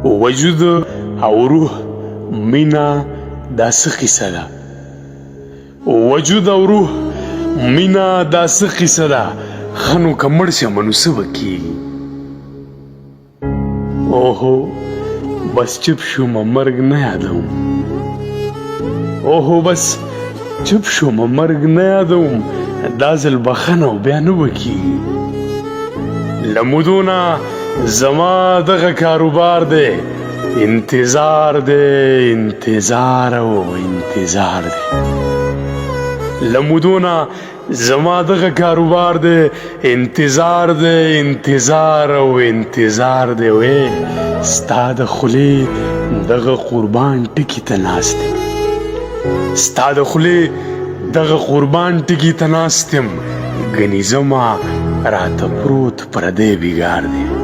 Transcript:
وجود او روح مینا دا څه قصه ده؟ وجود او روح مینا دا څه قصه ده؟ ښه نو که مړ شم نو څه به کېږي؟ اوهو بس چپ شومه مرګ نه یادوم. اوهو بس چپ شومه مرګ نه یادوم. دا ځل بخښنه او بیا نه به کېږي. له مودو نه زما دغه کاروبار دی، انتظار دی، انتظار او انتظار دی. له مودو نه زما دغه کاروبار دی، انتظار دی، انتظار او انتظار دی. وې ستا د خولې دغه قربان ټکي ته ناست یم، ستا د خولې دغه قربان ټکي ته ناست یم. ګنې زما راته پروت پردی بیګار دی.